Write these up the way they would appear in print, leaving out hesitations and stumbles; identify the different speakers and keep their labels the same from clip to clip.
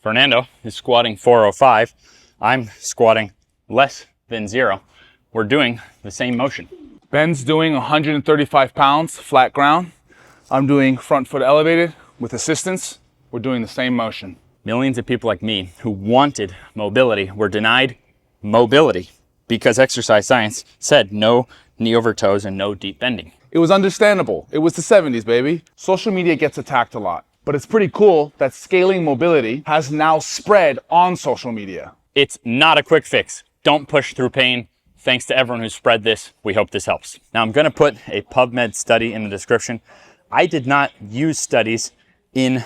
Speaker 1: Fernando is squatting 405. I'm squatting less than 0. We're doing the same motion.
Speaker 2: Ben's doing 135 pounds, flat ground. I'm doing front foot elevated with assistance. We're doing the same motion.
Speaker 1: Millions of people like me who wanted mobility were denied mobility because exercise science said no knee over toes and no deep bending.
Speaker 2: It was understandable. It was the 70s, baby. Social media gets attacked a lot, but it's pretty cool that scaling mobility has now spread on social media.
Speaker 1: It's not a quick fix. Don't push through pain. Thanks to everyone who spread this. We hope this helps. Now I'm going to put a PubMed study in the description. I did not use studies in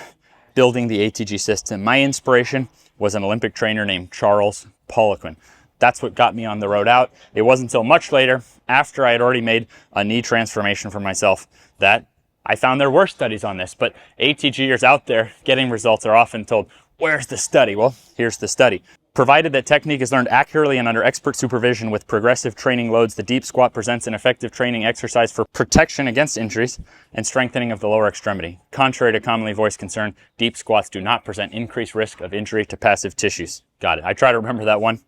Speaker 1: building the ATG system. My inspiration was an Olympic trainer named Charles Poliquin. That's what got me on the road out. It wasn't until much later, after I had already made a knee transformation for myself, that I found there were studies on this. But ATGers out there getting results are often told, where's the study? Well, here's the study. Provided that technique is learned accurately and under expert supervision with progressive training loads, the deep squat presents an effective training exercise for protection against injuries and strengthening of the lower extremity. Contrary to commonly voiced concern, deep squats do not present increased risk of injury to passive tissues. Got it. I try to remember that one.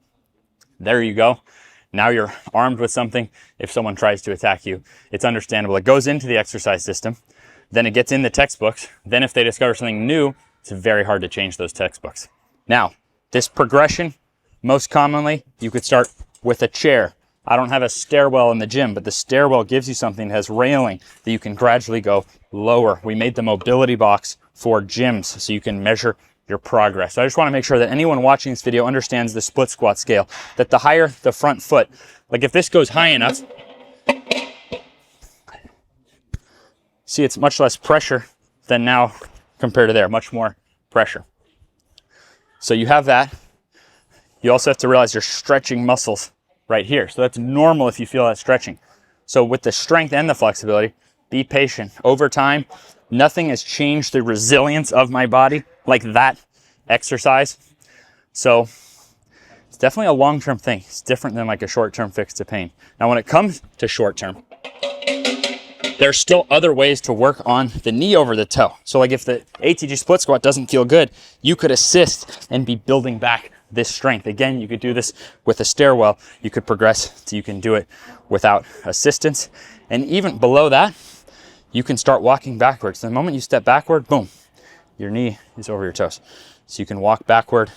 Speaker 1: There you go. Now you're armed with something. If someone tries to attack you, it's understandable. It goes into the exercise system, then it gets in the textbooks. Then if they discover something new, it's very hard to change those textbooks. Now, this progression, most commonly, you could start with a chair. I don't have a stairwell in the gym, but the stairwell gives you something that has railing that you can gradually go lower. We made the mobility box for gyms so you can measure your progress. So I just want to make sure that anyone watching this video understands the split squat scale, that the higher the front foot, like if this goes high enough, see, it's much less pressure than now compared to there, much more pressure. So you have that. You also have to realize you're stretching muscles right here. So that's normal if you feel that stretching. So with the strength and the flexibility, be patient. Over time, nothing has changed the resilience of my body like that exercise. So it's definitely a long-term thing. It's different than like a short-term fix to pain. Now, when it comes to short-term, there's still other ways to work on the knee over the toe. So like if the ATG split squat doesn't feel good, you could assist and be building back this strength. Again, you could do this with a stairwell. You could progress so you can do it without assistance. And even below that, you can start walking backwards. The moment you step backward, boom, your knee is over your toes. So you can walk backward.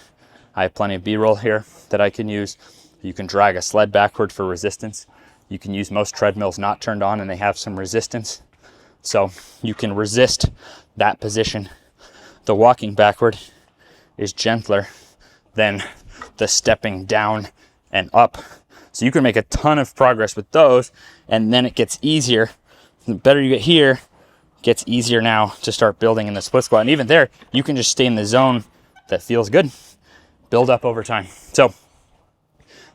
Speaker 1: I have plenty of B-roll here that I can use. You can drag a sled backward for resistance. You can use most treadmills not turned on and they have some resistance. So you can resist that position. The walking backward is gentler than the stepping down and up. So you can make a ton of progress with those, and then it gets easier. The better you get here, it gets easier now to start building in the split squat. And even there, you can just stay in the zone that feels good. Build up over time. So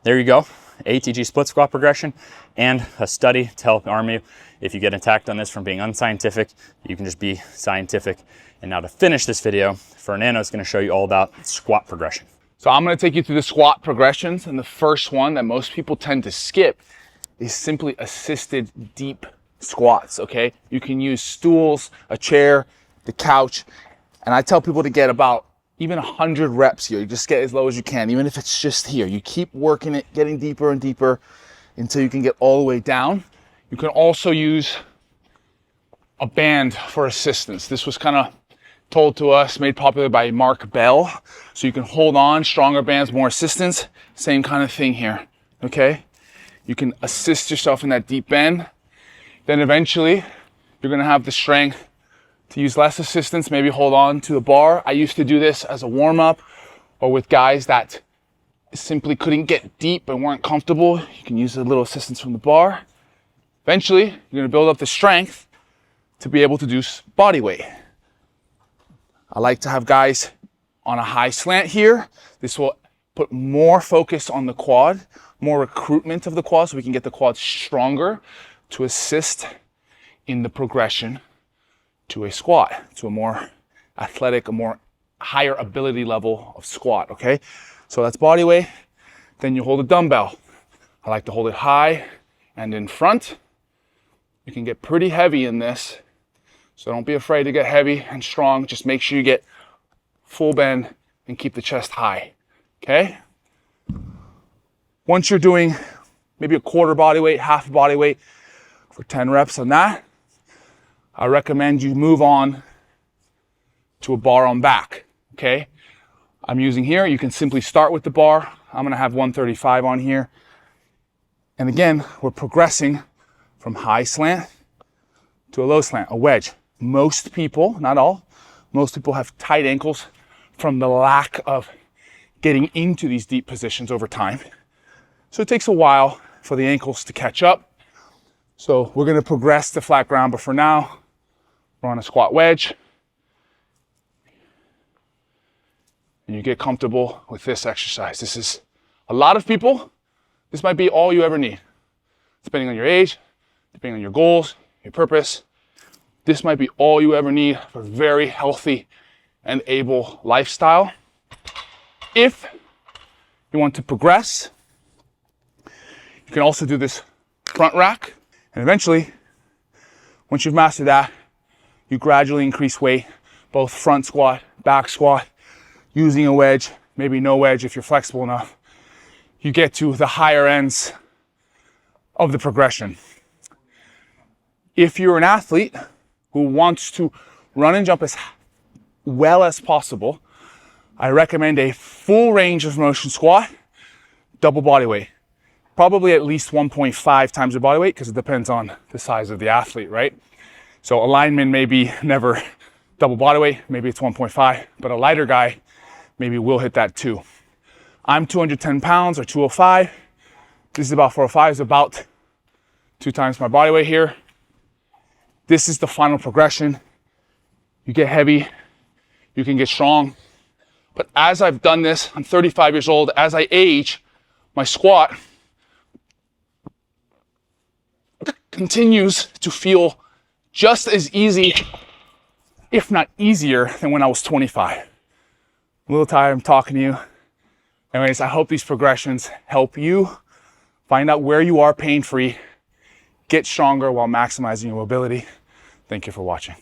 Speaker 1: there you go. ATG split squat progression and a study to help arm you. If you get attacked on this from being unscientific, you can just be scientific. And now to finish this video, Fernando is going to show you all about squat progression.
Speaker 2: So I'm going to take you through the squat progressions. And the first one that most people tend to skip is simply assisted deep squats, okay? You can use stools, a chair, the couch. And I tell people to get about even 100 reps here. You just get as low as you can, even if it's just here. You keep working it, getting deeper and deeper until you can get all the way down. You can also use a band for assistance. This was kind of told to us, made popular by Mark Bell. So you can hold on, stronger bands, more assistance. Same kind of thing here, okay? You can assist yourself in that deep bend. Then eventually, you're gonna have the strength to use less assistance, maybe hold on to the bar. I used to do this as a warm-up or with guys that simply couldn't get deep and weren't comfortable. You can use a little assistance from the bar. Eventually, you're gonna build up the strength to be able to do body weight. I like to have guys on a high slant here. This will put more focus on the quad, more recruitment of the quad so we can get the quad stronger to assist in the progression to a squat, to a more athletic, a more higher ability level of squat, okay? So that's body weight. Then you hold a dumbbell. I like to hold it high and in front. You can get pretty heavy in this, so don't be afraid to get heavy and strong. Just make sure you get full bend and keep the chest high, okay? Once you're doing maybe a quarter body weight, half body weight for 10 reps on that, I recommend you move on to a bar on back, okay? I'm using here, you can simply start with the bar. I'm gonna have 135 on here. And again, we're progressing from high slant to a low slant, a wedge. Most people, not all, most people have tight ankles from the lack of getting into these deep positions over time. So it takes a while for the ankles to catch up. So we're gonna progress to flat ground, but for now, we're on a squat wedge. And you get comfortable with this exercise. This is, a lot of people, this might be all you ever need. Depending on your age, depending on your goals, your purpose, this might be all you ever need for a very healthy and able lifestyle. If you want to progress, you can also do this front rack. And eventually, once you've mastered that, you gradually increase weight, both front squat, back squat, using a wedge, maybe no wedge if you're flexible enough. You get to the higher ends of the progression. If you're an athlete who wants to run and jump as well as possible, I recommend a full range of motion squat, double body weight. Probably at least 1.5 times your body weight, because it depends on the size of the athlete, right? So a lineman maybe never double body weight, maybe it's 1.5, but a lighter guy maybe will hit that too. I'm 210 pounds or 205. This is about 405, is about 2 times my body weight here. This is the final progression. You get heavy, you can get strong. But as I've done this, I'm 35 years old, as I age, my squat continues to feel just as easy, if not easier, than when I was 25. I'm a little tired, I'm talking to you. Anyways, I hope these progressions help you find out where you are pain-free, get stronger while maximizing your mobility. Thank you for watching.